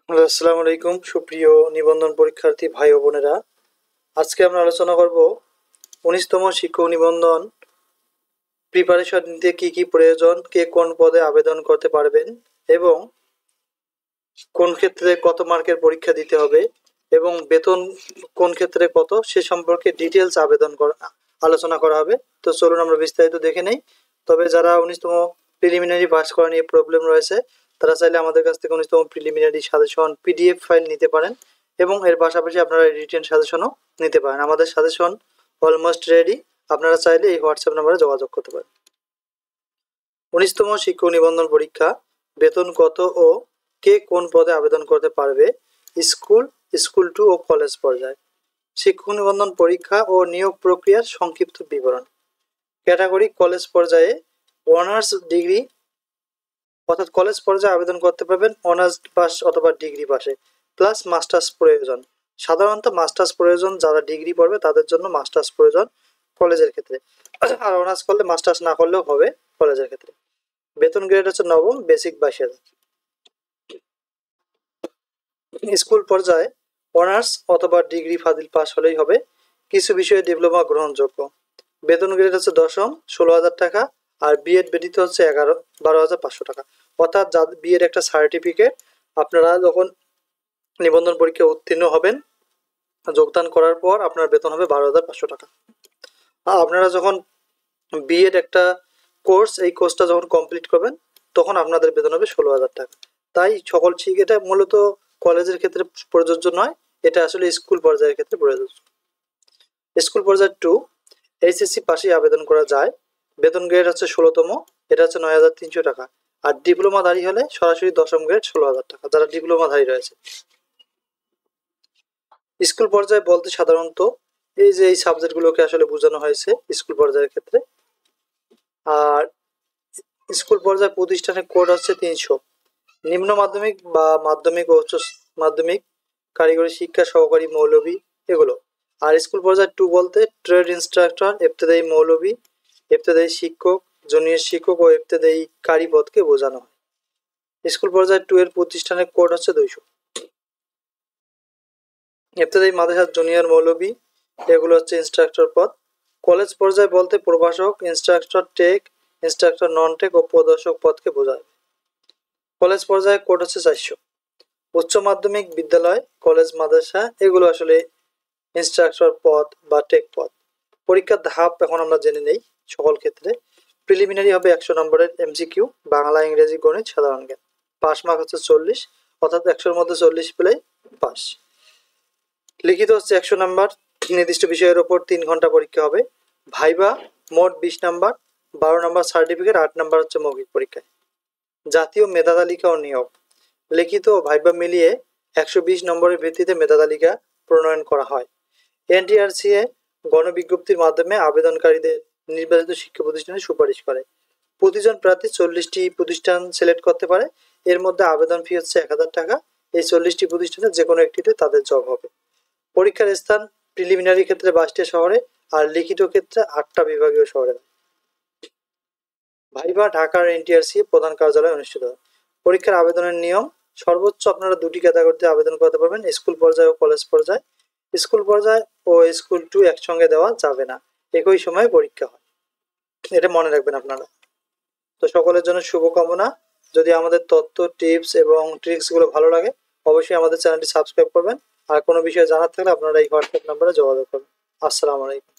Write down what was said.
Hello, আসসালামু আলাইকুম সুপ্রিয় নিবন্ধন পরীক্ষার্থী ভাই ও বোনেরা। আজকে আমরা আলোচনা করব 19তম শিক্ষক নিবন্ধন প্রিপারেশন নিতে কি কি প্রয়োজন, কে কোন পদে আবেদন করতে পারবেন এবং কোন ক্ষেত্রে কত মার্কের পরীক্ষা দিতে হবে এবং বেতন কোন ক্ষেত্রে কত সে সম্পর্কে ডিটেলস আলোচনা করা হবে। তো চলুন আমরা বিস্তারিত দেখে নেই। তবে যারা 19তম প্রিলিমিনারি পাস করা নিয়ে প্রবলেম রয়েছে তারা চাইলে আমাদের কাছ থেকে 19তম প্রিলিমিনারি সাজেশন পিডিএফ ফাইল নিতে পারেন এবং এর পাশাপাশি আপনারা রিটেন সাজেশনও নিতে পারেন। আমাদের সাজেশন অলমোস্ট রেডি, আপনারা চাইলে এই হোয়াটসঅ্যাপ নাম্বারে যোগাযোগ করতে পারেন। 19তম শিক্ষক নিবন্ধন পরীক্ষা, বেতন কত ও কে কোন পদে আবেদন করতে পারবে, স্কুল, স্কুল টু ও কলেজ পর্যায়ে। শিক্ষক নিবন্ধন পরীক্ষা ও নিয়োগ প্রক্রিয়ার সংক্ষিপ্ত বিবরণ। ক্যাটাগরি কলেজ পর্যায়ে অনার্স ডিগ্রি অর্থাৎ কলেজ পর্যায়ে আবেদন করতে পারবেন অনার্স পাস অথবা ডিগ্রি পাশে, প্লাস মাস্টার্স প্রয়োজন। সাধারণত মাস্টার্স প্রয়োজন, যারা ডিগ্রি পড়বে তাদের জন্য মাস্টার্স প্রয়োজন কলেজের ক্ষেত্রে, আর অনার্স করলে মাস্টার্স না করলেও হবে কলেজের ক্ষেত্রে। বেতন গ্রেড হচ্ছে নবম, বেসিক 22,000। স্কুল পর্যায়ে অনার্স অথবা ডিগ্রি ফাজিল পাস হলেই হবে, কিছু বিষয়ে ডিপ্লোমা গ্রহণযোগ্য। বেতন গ্রেড হচ্ছে দশম, 16,000 টাকা, আর বিএড ব্যতীত হচ্ছে 12,500 টাকা। অর্থাৎ যাদের বিএড একটা সার্টিফিকেট, আপনারা যখন নিবন্ধন পরীক্ষায় উত্তীর্ণ হবেন, যোগদান করার পর আপনার বেতন হবে 12,500 টাকা। আর আপনারা যখন বিএড একটা কোর্স, এই কোর্সটা যখন কমপ্লিট করবেন তখন আপনাদের বেতন হবে 16,000 টাকা। তাই সকল ঠিক, এটা মূলত কলেজের ক্ষেত্রে প্রযোজ্য নয়, এটা আসলে স্কুল পর্যায়ের ক্ষেত্রে প্রযোজ্য। স্কুল পর্যায়ে 2, এইচএসসি পাশে আবেদন করা যায়। বেতন গ্রেড হচ্ছে 16তম, এটা হচ্ছে 9,300 টাকা। আর ডিপ্লোমাধারী হলে সরাসরি দশম গ্রেড 16,000 টাকা, যারা ডিপ্লোমাধারী রয়েছে। স্কুল পর্যায়ে বলতে সাধারণত এই যে এই সাবজেক্টগুলোকে আসলে বোঝানো হয়েছে স্কুল পর্যায়ের ক্ষেত্রে। আর স্কুল পর্যায়ে প্রতিষ্ঠানের কোড হচ্ছে 300। নিম্ন মাধ্যমিক বা মাধ্যমিক ও উচ্চ মাধ্যমিক, কারিগরি শিক্ষা, সহকারী মৌলভী, এগুলো। আর স্কুল পর্যায়ে 2 বলতে ট্রেড ইনস্ট্রাক্টর, ইবতেদায়ী মৌলভী, ইবতেদায়ী শিক্ষক, জুনিয়র শিক্ষক ও ইবতেদায়ী কারি পদকে বোঝানো হয়। স্কুল পর্যায়ে 2 এর প্রতিষ্ঠানের কোড হচ্ছে 200। ইবতেদায়ী মাদ্রাসা, জুনিয়র মৌলভী, এগুলো হচ্ছে ইনস্ট্রাক্টর পদ। কলেজ পর্যায়ে বলতে প্রভাষক, instructor tech, instructor non tech ও প্রদর্শক পদকে বোঝায়। কলেজ পর্যায়ে কোড হচ্ছে 400। উচ্চ মাধ্যমিক বিদ্যালয়, কলেজ, মাদ্রাসা, এগুলো আসলে ইনস্ট্রাক্টর পদ বা টেক পদ। পরীক্ষার ধাপ এখন আমরা জেনে নেই সকল ক্ষেত্রে। প্রিলিমিনারি হবে 100 নম্বরের এমসিকিউ, বাংলা, ইংরেজি, গণিত, সাধারণ জ্ঞান। পাস মার্ক হচ্ছে 40, অর্থাৎ 100-র মধ্যে 40 পেলে পাস। লিখিত হচ্ছে 100 নাম্বার, নির্দিষ্ট বিষয়ের ওপর 3 ঘন্টা পরীক্ষা হবে। ভাইবা মোট 20 নাম্বার, 12 নাম্বার সার্টিফিকেট, 8 নাম্বার হচ্ছে মৌখিক পরীক্ষায়। জাতীয় মেধা তালিকা ও নিয়োগ। লিখিত ও ভাইবা মিলিয়ে 120 নম্বরের ভিত্তিতে মেধা তালিকা প্রণয়ন করা হয়। এনটিআরসিএ গণবিজ্ঞপ্তির মাধ্যমে আবেদনকারীদের নির্বাচিত শিক্ষা প্রতিষ্ঠানে সুপারিশ করে। প্রতিজন প্রার্থী 40টি প্রতিষ্ঠান সিলেক্ট করতে পারে, এর মধ্যে আবেদন ফি হচ্ছে 1,000 টাকা। এই 40টি প্রতিষ্ঠানে যে কোনো একটিতে তাদের জব হবে। পরীক্ষার স্থান প্রিলিমিনারি ক্ষেত্রে 22টা শহরে, আর লিখিত ক্ষেত্রে 8টা বিভাগীয় শহরে। ভাইবা ঢাকার এনটিআরসি প্রধান কার্যালয়ে অনুষ্ঠিত হয়। পরীক্ষার আবেদনের নিয়ম, সর্বোচ্চ আপনারা 2টি ক্যাটাগরিতে আবেদন করতে পারবেন, স্কুল পর্যায়ে ও কলেজ পর্যায়ে। স্কুল পর্যায়ে ও স্কুল টু একসঙ্গে দেওয়া যাবে না, একই সময়ে পরীক্ষা হয়, এটা মনে রাখবেন আপনারা। তো সকলের জন্য শুভকামনা। যদি আমাদের তথ্য, টিপস এবং ট্রিক্সগুলো ভালো লাগে অবশ্যই আমাদের চ্যানেলটি সাবস্ক্রাইব করবেন। আর কোনো বিষয়ে জানার থাকলে আপনারা এই হোয়াটসঅ্যাপ নাম্বারে যোগাযোগ করবেন। আসসালামু আলাইকুম।